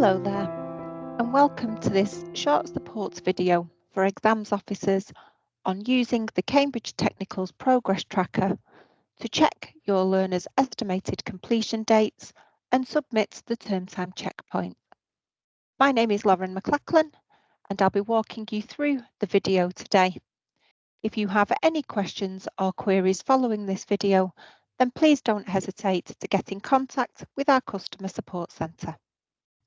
Hello there, and welcome to this short supports video for exams officers on using the Cambridge Technicals Progress Tracker to check your learners' estimated completion dates and submit the term time checkpoint. My name is Lauren McLachlan, and I'll be walking you through the video today. If you have any questions or queries following this video, then please don't hesitate to get in contact with our Customer Support Centre.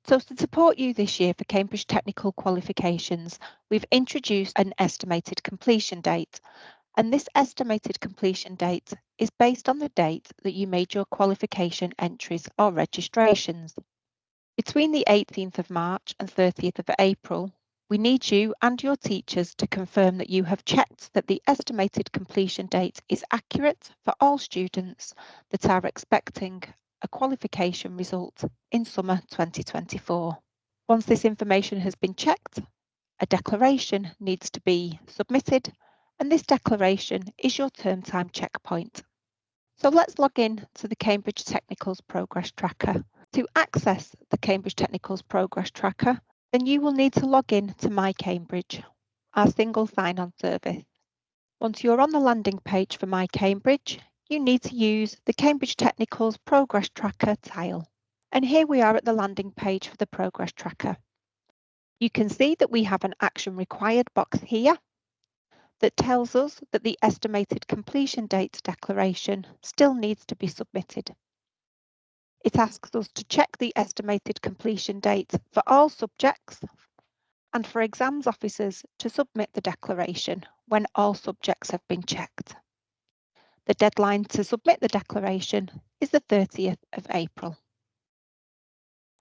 So to support you this year for Cambridge Technical qualifications, we've introduced an estimated completion date. And this estimated completion date is based on the date that you made your qualification entries or registrations. Between the 18th of March and 30th of April, we need you and your teachers to confirm that you have checked that the estimated completion date is accurate for all students that are expecting a qualification result in summer 2024. Once this information has been checked, a declaration needs to be submitted, and this declaration is your term time checkpoint. So let's log in to the Cambridge Technicals Progress Tracker. To access the Cambridge Technicals Progress Tracker, then you will need to log in to My Cambridge, our single sign-on service. Once you're on the landing page for My Cambridge, you need to use the Cambridge Technicals Progress Tracker tile. And here we are at the landing page for the Progress Tracker. You can see that we have an action required box here that tells us that the estimated completion date declaration still needs to be submitted. It asks us to check the estimated completion date for all subjects and for exams officers to submit the declaration when all subjects have been checked. The deadline to submit the declaration is the 30th of April.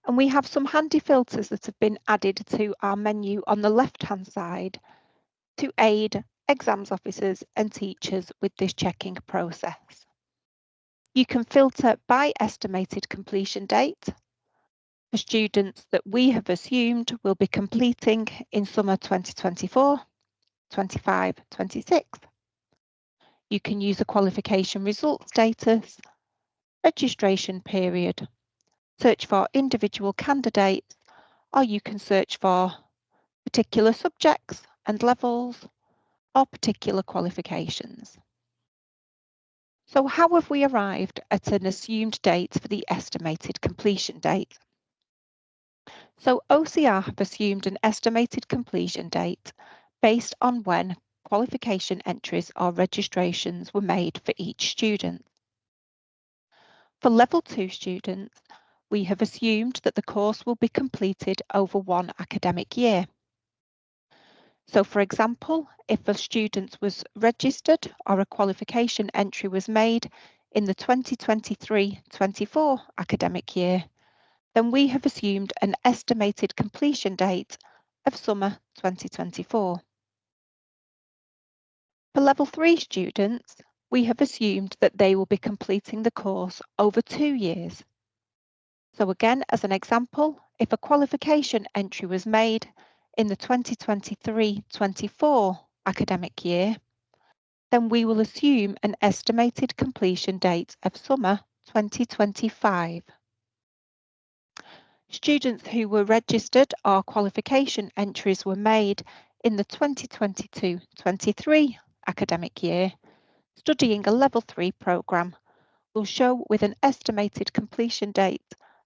And we have some handy filters that have been added to our menu on the left-hand side to aid exams officers and teachers with this checking process. You can filter by estimated completion date for students that we have assumed will be completing in summer 2024, 25, 26. You can use a qualification result status, registration period, search for individual candidates, or you can search for particular subjects and levels or particular qualifications. So how have we arrived at an assumed date for the estimated completion date? So OCR have assumed an estimated completion date based on when qualification entries or registrations were made for each student. For Level 2 students, we have assumed that the course will be completed over one academic year. So for example, if a student was registered or a qualification entry was made in the 2023-24 academic year, then we have assumed an estimated completion date of summer 2024. For Level 3 students, we have assumed that they will be completing the course over 2 years. So again, as an example, if a qualification entry was made in the 2023-24 academic year, then we will assume an estimated completion date of summer 2025. Students who were registered or qualification entries were made in the 2022-23 academic year, studying a Level 3 programme will show with an estimated completion date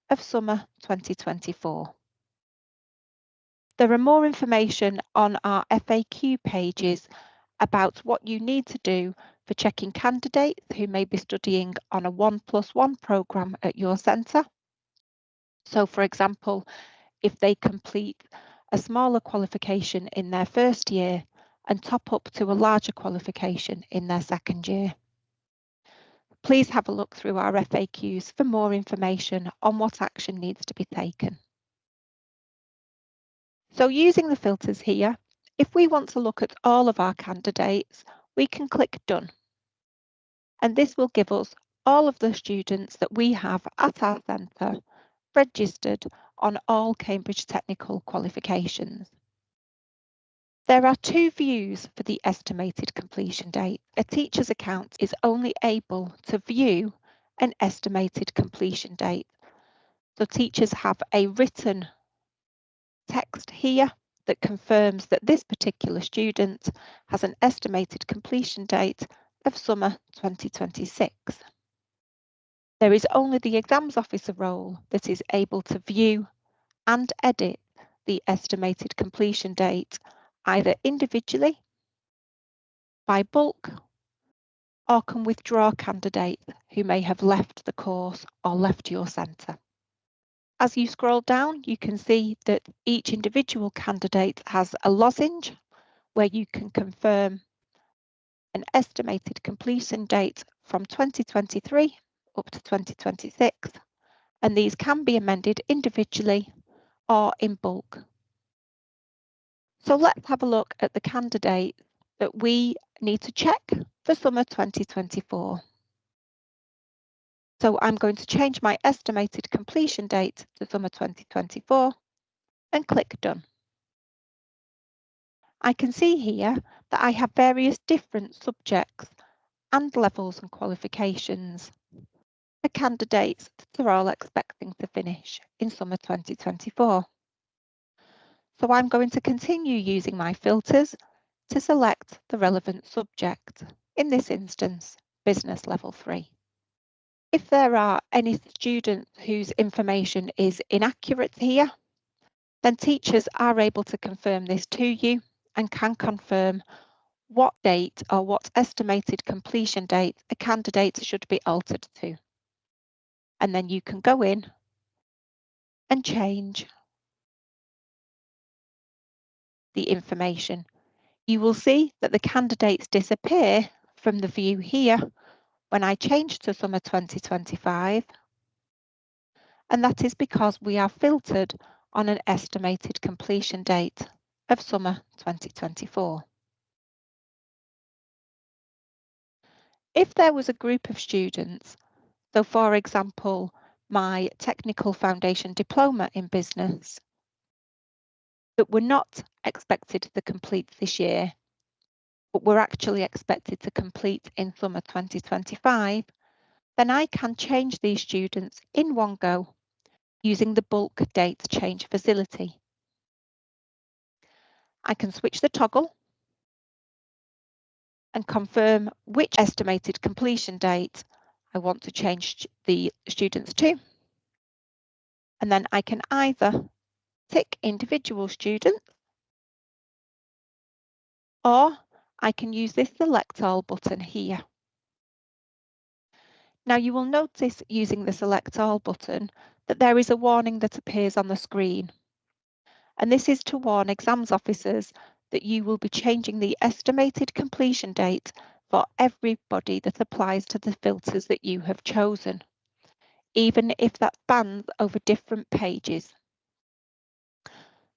of summer 2024. There are more information on our FAQ pages about what you need to do for checking candidates who may be studying on a 1+1 programme at your centre. So for example, if they complete a smaller qualification in their first year and top up to a larger qualification in their second year. Please have a look through our FAQs for more information on what action needs to be taken. So using the filters here, if we want to look at all of our candidates, we can click Done. And this will give us all of the students that we have at our centre registered on all Cambridge Technical qualifications. There are two views for the estimated completion date. A teacher's account is only able to view an estimated completion date. So teachers have a written text here that confirms that this particular student has an estimated completion date of summer 2026. There is only the exams officer role that is able to view and edit the estimated completion date either individually, by bulk, or can withdraw candidates who may have left the course or left your centre. As you scroll down, you can see that each individual candidate has a lozenge where you can confirm an estimated completion date from 2023 up to 2026, and these can be amended individually or in bulk. So let's have a look at the candidate that we need to check for summer 2024. So I'm going to change my estimated completion date to summer 2024 and click Done. I can see here that I have various different subjects and levels and qualifications for candidates that are all expecting to finish in summer 2024. So I'm going to continue using my filters to select the relevant subject, in this instance, Business Level 3. If there are any students whose information is inaccurate here, then teachers are able to confirm this to you and can confirm what date or what estimated completion date a candidate should be altered to. And then you can go in and change the information. You will see that the candidates disappear from the view here when I change to summer 2025, and that is because we are filtered on an estimated completion date of summer 2024. If there was a group of students, so for example, my Technical Foundation Diploma in Business, that were not expected to complete this year, but were actually expected to complete in summer 2025, then I can change these students in one go using the bulk date change facility. I can switch the toggle and confirm which estimated completion date I want to change the students to. And then I can either tick individual students, or I can use this Select All button here. Now you will notice using the Select All button that there is a warning that appears on the screen. And this is to warn exams officers that you will be changing the estimated completion date for everybody that applies to the filters that you have chosen, even if that spans over different pages.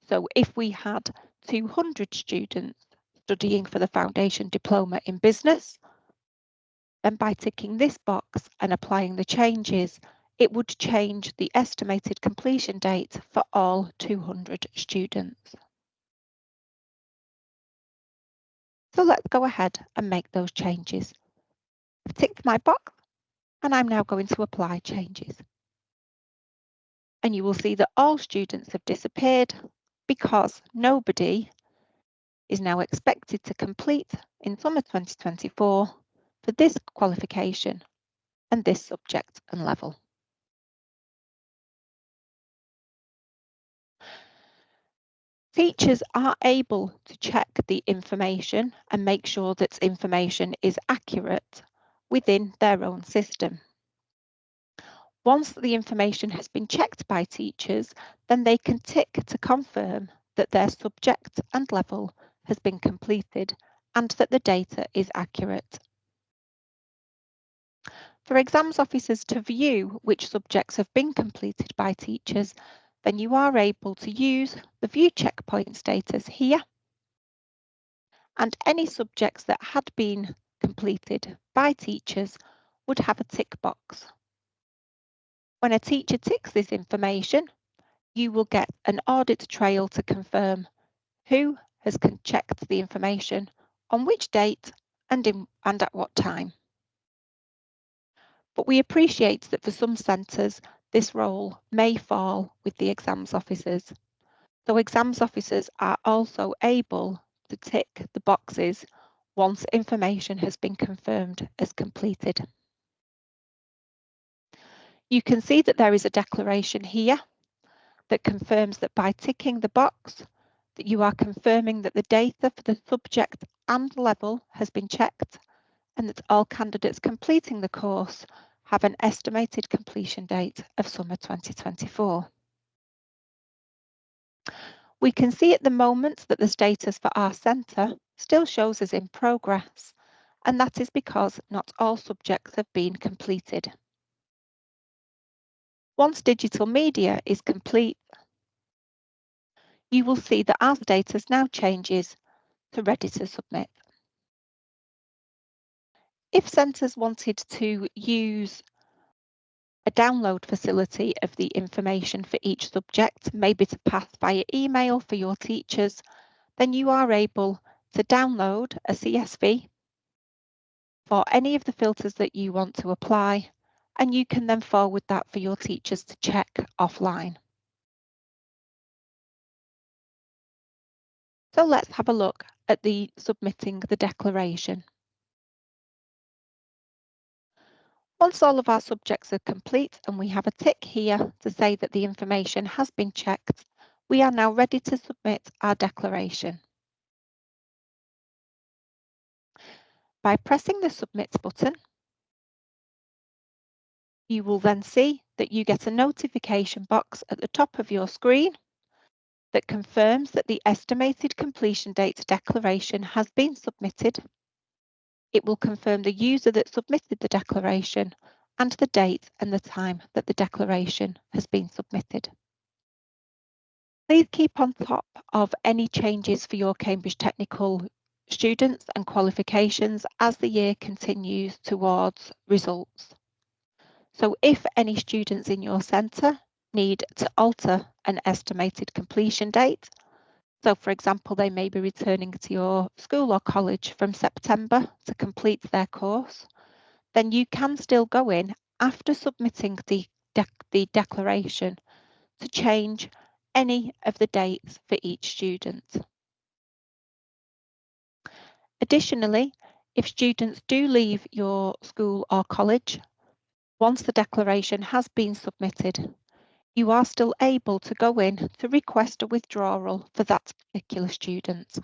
So if we had 200 students studying for the Foundation Diploma in Business, then by ticking this box and applying the changes, it would change the estimated completion date for all 200 students. So let's go ahead and make those changes. I've ticked my box and I'm now going to apply changes. And you will see that all students have disappeared because nobody is now expected to complete in summer 2024 for this qualification and this subject and level. Teachers are able to check the information and make sure that information is accurate within their own system. Once the information has been checked by teachers, then they can tick to confirm that their subject and level has been completed and that the data is accurate. For exams officers to view which subjects have been completed by teachers, then you are able to use the View Checkpoint status here, and any subjects that had been completed by teachers would have a tick box. When a teacher ticks this information, you will get an audit trail to confirm who has checked the information, on which date and at what time. But we appreciate that for some centres, this role may fall with the exams officers. So exams officers are also able to tick the boxes once information has been confirmed as completed. You can see that there is a declaration here that confirms that by ticking the box that you are confirming that the data for the subject and level has been checked and that all candidates completing the course have an estimated completion date of summer 2024. We can see at the moment that the status for our centre still shows as in progress, and that is because not all subjects have been completed. Once digital media is complete, you will see that our status now changes to ready to submit. If centres wanted to use a download facility of the information for each subject, maybe to pass via email for your teachers, then you are able to download a CSV for any of the filters that you want to apply, and you can then forward that for your teachers to check offline. So let's have a look at the submitting the declaration. Once all of our subjects are complete and we have a tick here to say that the information has been checked, we are now ready to submit our declaration. By pressing the Submit button, you will then see that you get a notification box at the top of your screen that confirms that the estimated completion date declaration has been submitted. It will confirm the user that submitted the declaration and the date and the time that the declaration has been submitted. Please keep on top of any changes for your Cambridge Technical students and qualifications as the year continues towards results. So if any students in your centre need to alter an estimated completion date, so for example, they may be returning to your school or college from September to complete their course, then you can still go in after submitting the declaration to change any of the dates for each student. Additionally, if students do leave your school or college, once the declaration has been submitted, you are still able to go in to request a withdrawal for that particular student.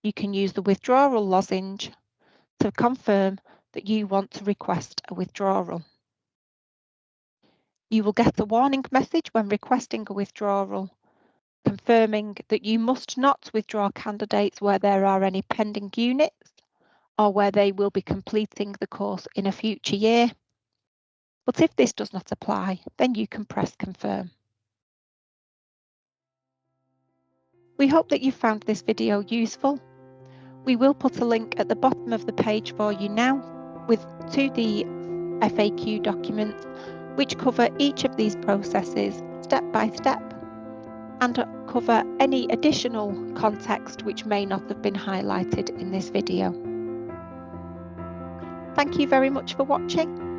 You can use the withdrawal lozenge to confirm that you want to request a withdrawal. You will get a warning message when requesting a withdrawal, confirming that you must not withdraw candidates where there are any pending units or where they will be completing the course in a future year. But if this does not apply, then you can press confirm. We hope that you found this video useful. We will put a link at the bottom of the page for you now to the FAQ documents, which cover each of these processes step by step and cover any additional context which may not have been highlighted in this video. Thank you very much for watching.